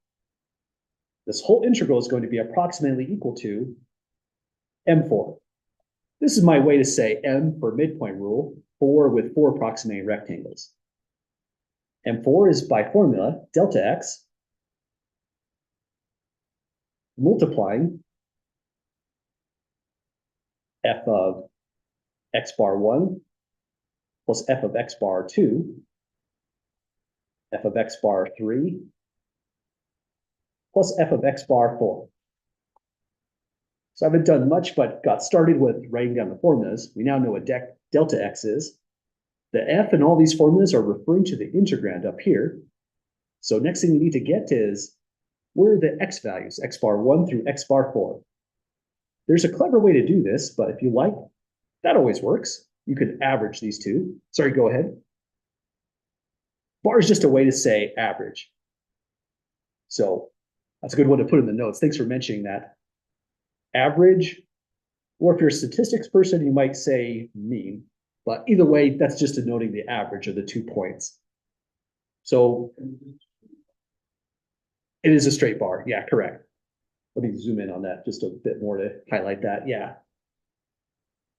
This whole integral is going to be approximately equal to m4. This is my way to say m for midpoint rule, 4 with 4 approximating rectangles. M4 is by formula delta x multiplying f of x bar 1 plus f of x bar 2, f of x bar 3, plus f of x bar 4. So I haven't done much, but got started with writing down the formulas. We now know what delta x is. The f in all these formulas are referring to the integrand up here. So next thing we need to get is, where are the x values, x bar 1 through x bar 4? There's a clever way to do this, but if you like, that always works. You could average these two. Sorry, go ahead. Bar is just a way to say average. So that's a good one to put in the notes. Thanks for mentioning that. Average, or if you're a statistics person, you might say mean. But either way, that's just denoting the average of the 2 points. So it is a straight bar. Yeah, correct. Let me zoom in on that just a bit more to highlight that. Yeah.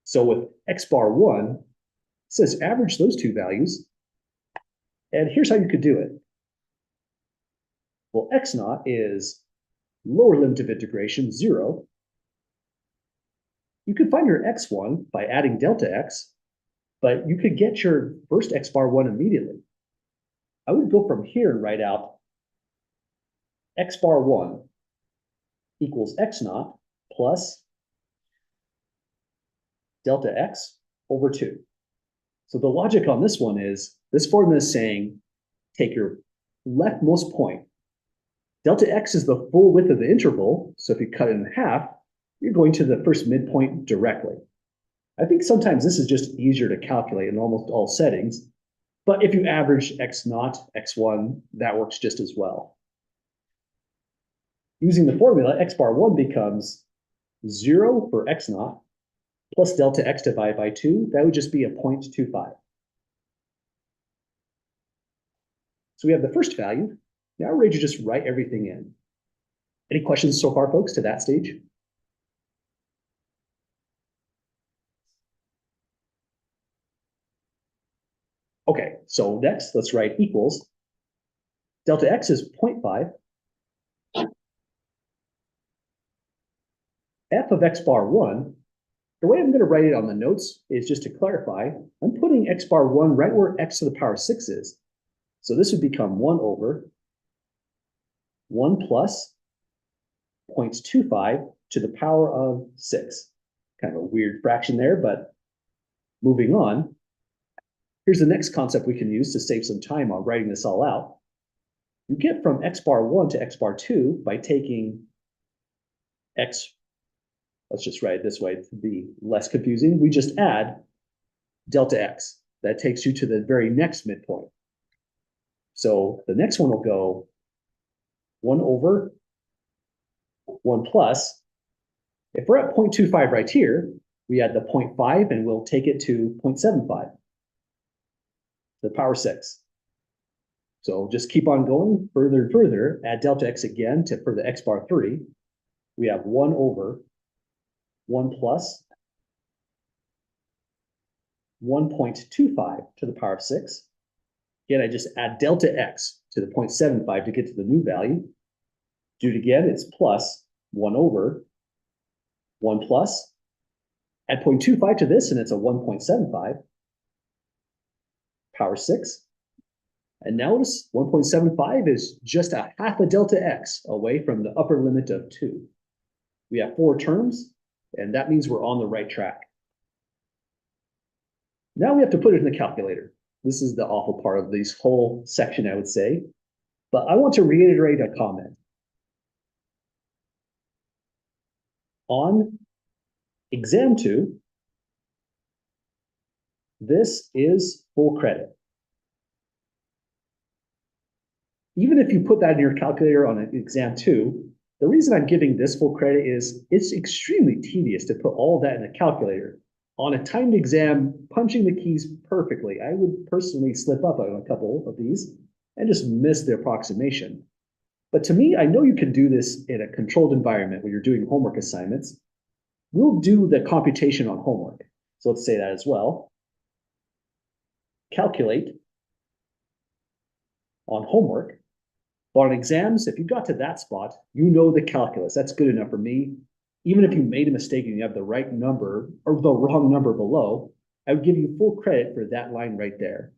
So with x bar 1, it says average those two values. And here's how you could do it. Well, x naught is lower limit of integration, 0. You could find your x1 by adding delta x, but you could get your first x bar 1 immediately. I would go from here and write out x bar 1 equals x naught plus delta x over 2. So the logic on this one is, this formula is saying, take your leftmost point. Delta x is the full width of the interval, so if you cut it in half, you're going to the first midpoint directly. I think sometimes this is just easier to calculate in almost all settings, but if you average x naught, x1, that works just as well. Using the formula, x bar 1 becomes 0 for x naught, plus delta x divided by 2, that would just be a 0.25. So we have the first value. Now we're ready to just write everything in. Any questions so far, folks, to that stage? Okay, so next, let's write equals. Delta x is 0.5. F of x bar 1, the way I'm going to write it on the notes is just to clarify, I'm putting x bar 1 right where x to the power 6 is. So this would become 1 over 1 plus 0.25 to the power of 6. Kind of a weird fraction there, but moving on. Here's the next concept we can use to save some time on writing this all out. You get from x bar 1 to x bar 2 by taking x, let's just write it this way to be less confusing. We just add delta x. That takes you to the very next midpoint. So the next one will go 1 over 1 plus If we're at 0.25 right here, we add the 0.5 and we'll take it to 0.75. The power 6. So just keep on going further and further, add delta x again for the x bar 3. We have 1 over 1 plus 1.25 to the power of 6. Again, I just add delta x to the 0.75 to get to the new value. Do it again, it's plus 1 over 1 plus. Add 0.25 to this, and it's a 1.75. Power 6. And notice 1.75 is just a half a delta x away from the upper limit of 2. We have 4 terms, and that means we're on the right track. Now we have to put it in the calculator. This is the awful part of this whole section, I would say. But I want to reiterate a comment. On exam 2, this is full credit. Even if you put that in your calculator on exam 2, the reason I'm giving this full credit is it's extremely tedious to put all of that in a calculator. On a timed exam, punching the keys perfectly, I would personally slip up on a couple of these and just miss the approximation. But to me, I know you can do this in a controlled environment when you're doing homework assignments. We'll do the computation on homework. So let's say that as well. Calculate on homework. But on exams, if you got to that spot, you know the calculus. That's good enough for me. Even if you made a mistake and you have the right number or the wrong number below, I would give you full credit for that line right there.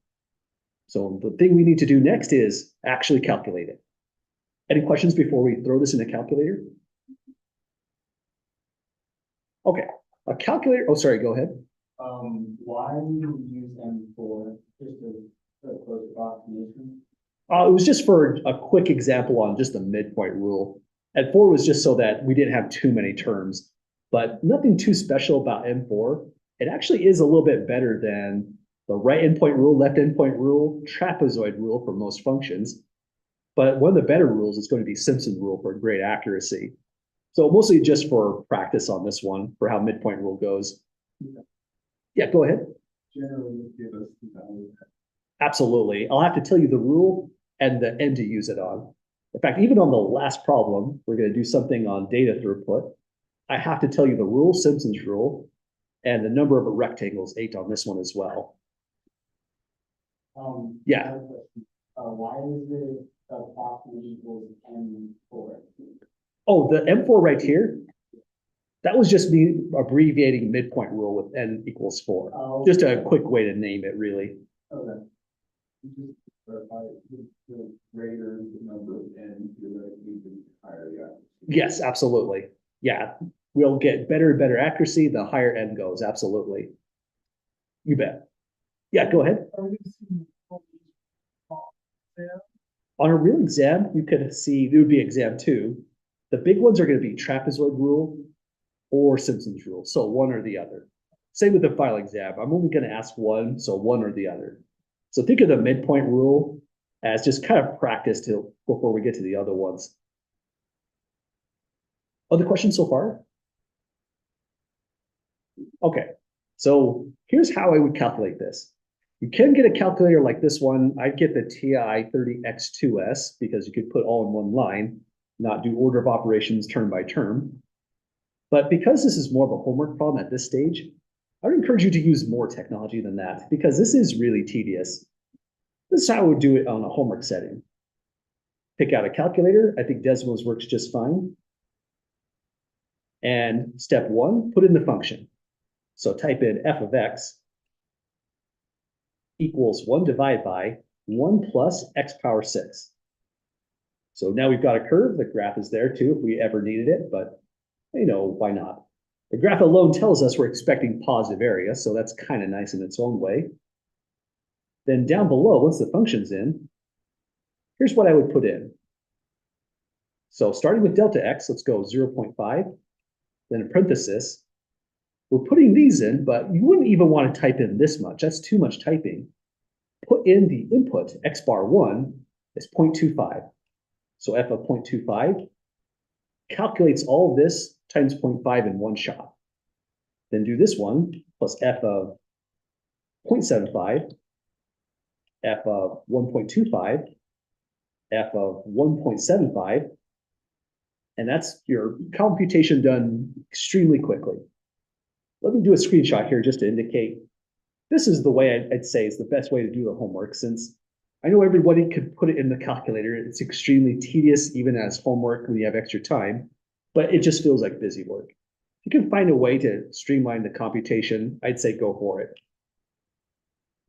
So the thing we need to do next is actually calculate it. Any questions before we throw this in a calculator? Okay, a calculator, oh, sorry, go ahead. Why do you use M4 just a close approximation? It was just for a quick example on just the midpoint rule. And 4 was just so that we didn't have too many terms, but nothing too special about M4. It actually is a little bit better than the right endpoint rule, left endpoint rule, trapezoid rule for most functions. But one of the better rules is going to be Simpson rule for great accuracy. So mostly just for practice on this one, for how midpoint rule goes. Yeah, go ahead. Generally, give us the value. Absolutely. I'll have to tell you the rule and the end to use it on. In fact, even on the last problem, we're going to do something on data throughput. I have to tell you the rule, Simpson's rule, and the number of rectangles, 8 on this one as well. Yeah. Why is it approximately equals M4? Oh, the M4 right here, that was just me abbreviating midpoint rule with N equals 4. Oh, Just a quick way to name it, really. okay. Just clarify, the greater the number of N, theoretically, the higher the accuracy. Yes, absolutely. Yeah, we'll get better and better accuracy the higher N goes. Absolutely. You bet. Yeah, go ahead. On a real exam, you could see, it would be exam 2. The big ones are going to be trapezoid rule or Simpson's rule. So one or the other. Same with the final exam. I'm only going to ask one, so one or the other. So think of the midpoint rule as just kind of practice before we get to the other ones. Other questions so far? Okay, so here's how I would calculate this. You can get a calculator like this one. I'd get the TI 30X2S because you could put all in one line, not do order of operations term by term. But because this is more of a homework problem at this stage, I would encourage you to use more technology than that because this is really tedious. This is how I would do it on a homework setting. Pick out a calculator. I think Desmos works just fine. And step 1, put in the function. So type in f of x equals 1 divided by 1 plus x power 6. So now we've got a curve. The graph is there too if we ever needed it, but you know, why not? The graph alone tells us we're expecting positive area, so that's kind of nice in its own way. Then down below, once the function's in, here's what I would put in. So starting with delta x, let's go 0.5, then in parenthesis. We're putting these in, but you wouldn't even want to type in this much. That's too much typing. Put in the input, x bar 1 is 0.25. So f of 0.25 calculates all of this times 0.5 in one shot. Then do this one plus f of 0.75, f of 1.25, f of 1.75, and that's your computation done extremely quickly. Let me do a screenshot here just to indicate this is the way I'd say is the best way to do the homework, since I know everybody could put it in the calculator. It's extremely tedious, even as homework when you have extra time, but it just feels like busy work. If you can find a way to streamline the computation, I'd say go for it.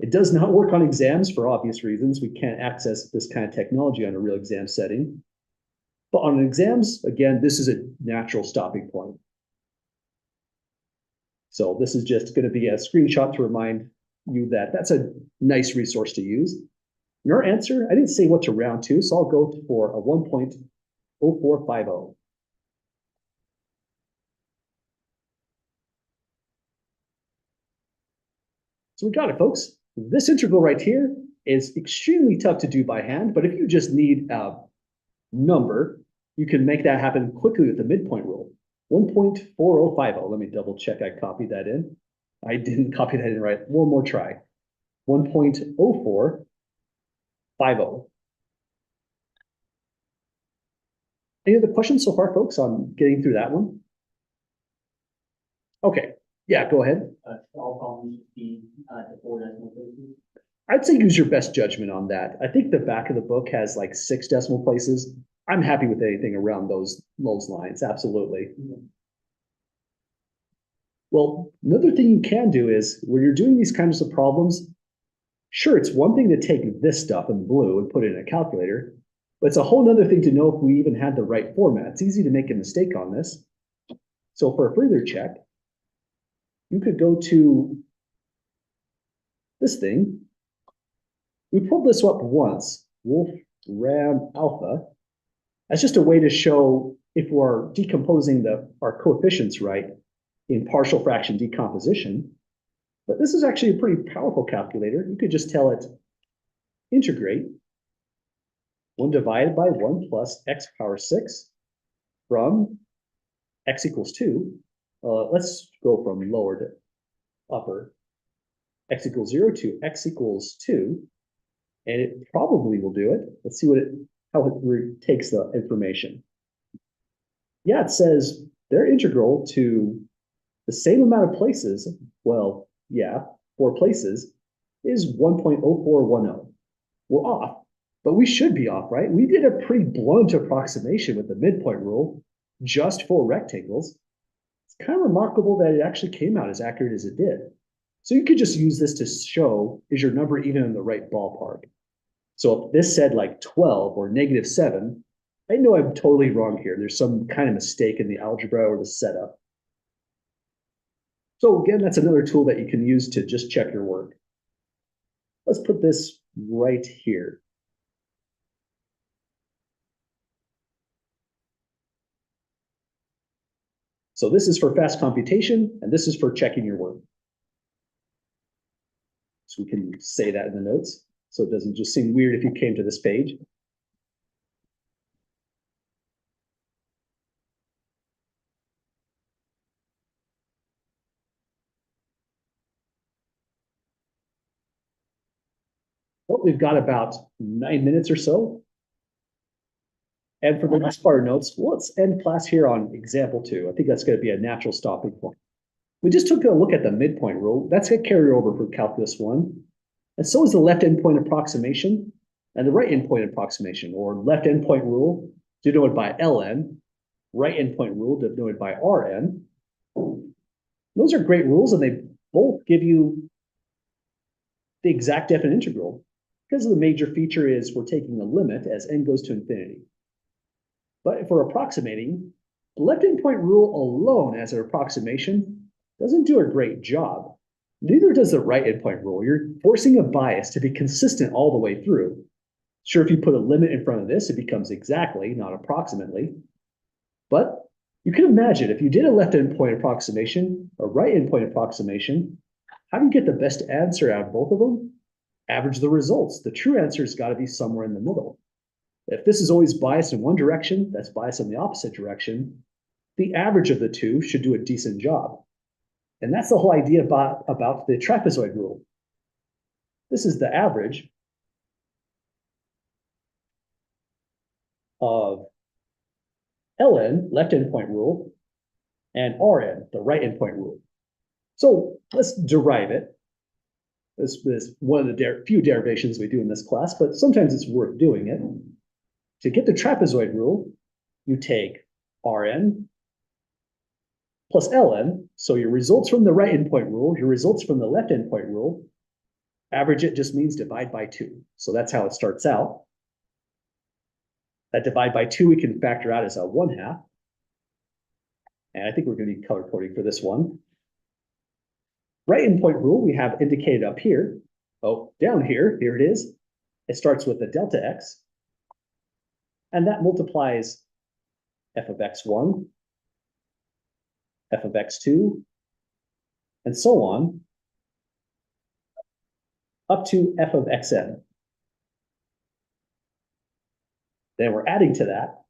It does not work on exams for obvious reasons. We can't access this kind of technology on a real exam setting. But on exams, again, this is a natural stopping point. So this is just going to be a screenshot to remind you that that's a nice resource to use. Your answer, I didn't say what to round to, so I'll go for a 1.0450. So we got it, folks. This integral right here is extremely tough to do by hand, but if you just need a number, you can make that happen quickly with the midpoint rule. 1.4050. Let me double check I copied that in. I didn't copy that in right. One more try. 1.0450. Any other questions so far, folks, on getting through that one? Okay, yeah, go ahead. All columns should be to 4 decimal places. I'd say use your best judgment on that. I think the back of the book has like 6 decimal places. I'm happy with anything around those lines, absolutely. Well, another thing you can do is when you're doing these kinds of problems, sure, it's one thing to take this stuff in blue and put it in a calculator, but it's a whole other thing to know if we even had the right format. It's easy to make a mistake on this. So for a further check, you could go to this thing. We pulled this up once, Wolfram alpha. That's just a way to show if we're decomposing our coefficients right in partial fraction decomposition. But this is actually a pretty powerful calculator. You could just tell it integrate 1 divided by 1 plus x power 6 from x equals 2. Let's go from lower to upper. X equals 0 to x equals 2. And it probably will do it. Let's see how it takes the information. Yeah, it says their integral to the same amount of places, well, yeah, 4 places, is 1.0410. We're off, but we should be off, right? We did a pretty blunt approximation with the midpoint rule just for rectangles. It's kind of remarkable that it actually came out as accurate as it did. So you could just use this to show, is your number even in the right ballpark? So if this said like 12 or -7, I know I'm totally wrong here. There's some kind of mistake in the algebra or the setup. So again, that's another tool that you can use to just check your work. Let's put this right here. So this is for fast computation, and this is for checking your work. So we can say that in the notes, so it doesn't just seem weird if you came to this page. Well, we've got about 9 minutes or so. And for the next part of notes, let's end class here on example 2. I think that's going to be a natural stopping point. We just took a look at the midpoint rule. That's going to carry over for calculus 1. And so is the left endpoint approximation and the right endpoint approximation, or left endpoint rule denoted by ln, right endpoint rule denoted by rn. Those are great rules, and they both give you the exact definite integral. Because the major feature is we're taking a limit as n goes to infinity. But if we're approximating, the left endpoint rule alone as an approximation doesn't do a great job. Neither does the right endpoint rule. You're forcing a bias to be consistent all the way through. Sure, if you put a limit in front of this, it becomes exactly, not approximately. But you can imagine if you did a left endpoint approximation, a right endpoint approximation, how do you get the best answer out of both of them? Average the results. The true answer has got to be somewhere in the middle. If this is always biased in one direction, that's biased in the opposite direction. the average of the two should do a decent job. And that's the whole idea about the trapezoid rule. This is the average of ln, left endpoint rule, and Rn, the right endpoint rule. So let's derive it. This is one of the few derivations we do in this class, but sometimes it's worth doing it. To get the trapezoid rule, you take Rn plus ln, so your results from the right endpoint rule, your results from the left endpoint rule, average it just means divide by 2. So that's how it starts out. That divide by 2 we can factor out as a 1/2. And I think we're going to need color coding for this one. Right endpoint rule we have indicated up here. Oh, down here, here it is. It starts with the delta x. And that multiplies f of x1, f of x2, and so on, up to f of xn. Then we're adding to that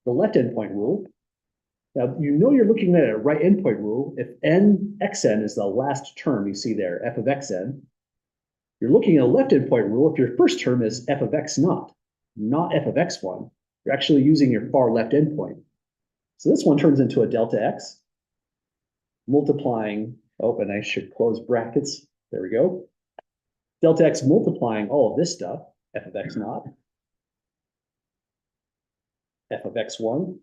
the left endpoint rule. Now, you know you're looking at a right endpoint rule if xn is the last term you see there, f of xn. You're looking at a left endpoint rule if your first term is f of x naught, not f of x1. You're actually using your far left endpoint. So this one turns into a delta x, multiplying, oh, and I should close brackets. There we go. Delta x multiplying all of this stuff, f of x naught, f of x1,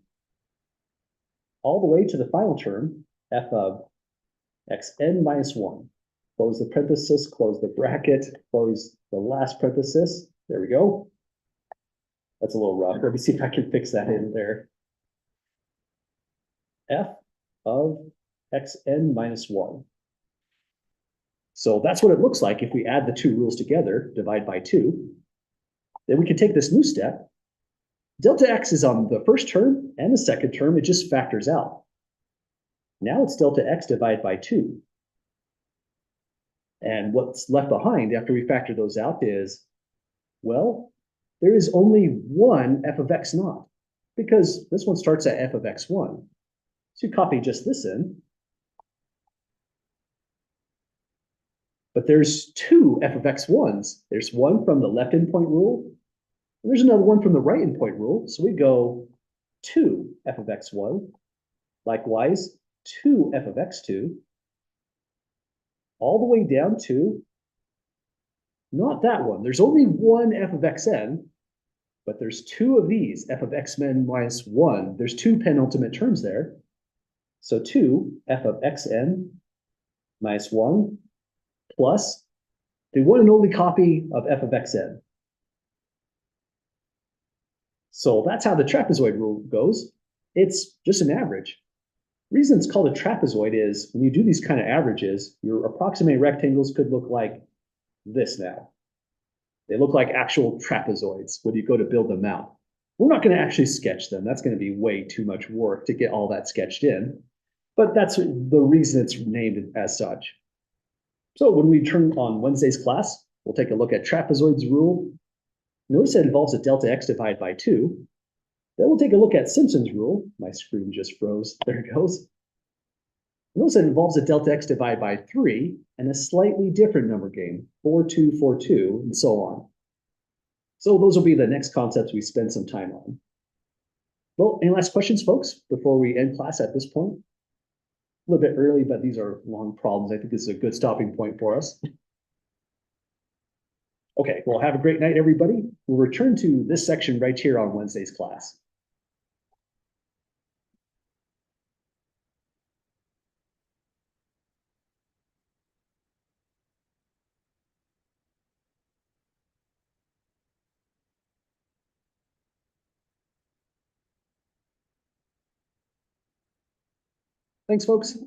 all the way to the final term, f of xn minus 1. Close the parenthesis, close the bracket, close the last parenthesis. There we go. That's a little rough. Let me see if I can fix that in there. F of xn minus 1. So that's what it looks like if we add the two rules together, divide by 2. Then we can take this new step. Delta x is on the first term and the second term. It just factors out. Now it's delta x divided by 2. And what's left behind after we factor those out is, well, there is only one f of x naught, because this one starts at f of x1. So you copy just this in. But there's two f of x1s. There's one from the left endpoint rule, and there's another one from the right endpoint rule. So we go 2 f of x1, likewise 2 f of x2, all the way down to not that one. There's only one f of xn, but there's two of these, f of xn minus 1. There's two penultimate terms there. So 2 f of xn minus 1 plus the one and only copy of f of xn. So that's how the trapezoid rule goes. It's just an average. The reason it's called a trapezoid is when you do these kind of averages, your approximate rectangles could look like this now. They look like actual trapezoids when you go to build them out. We're not going to actually sketch them. That's going to be way too much work to get all that sketched in. But that's the reason it's named as such. So when we turn on Wednesday's class, we'll take a look at trapezoid's rule. Notice it involves a delta x divided by 2. Then we'll take a look at Simpson's rule. My screen just froze. There it goes. Notice it involves a delta x divided by 3 and a slightly different number game, 4, 2, 4, 2, and so on. So those will be the next concepts we spend some time on. Well, any last questions, folks, before we end class at this point? A little bit early, but these are long problems. I think this is a good stopping point for us. Okay, well, have a great night, everybody. We'll return to this section right here on Wednesday's class. Thanks, folks.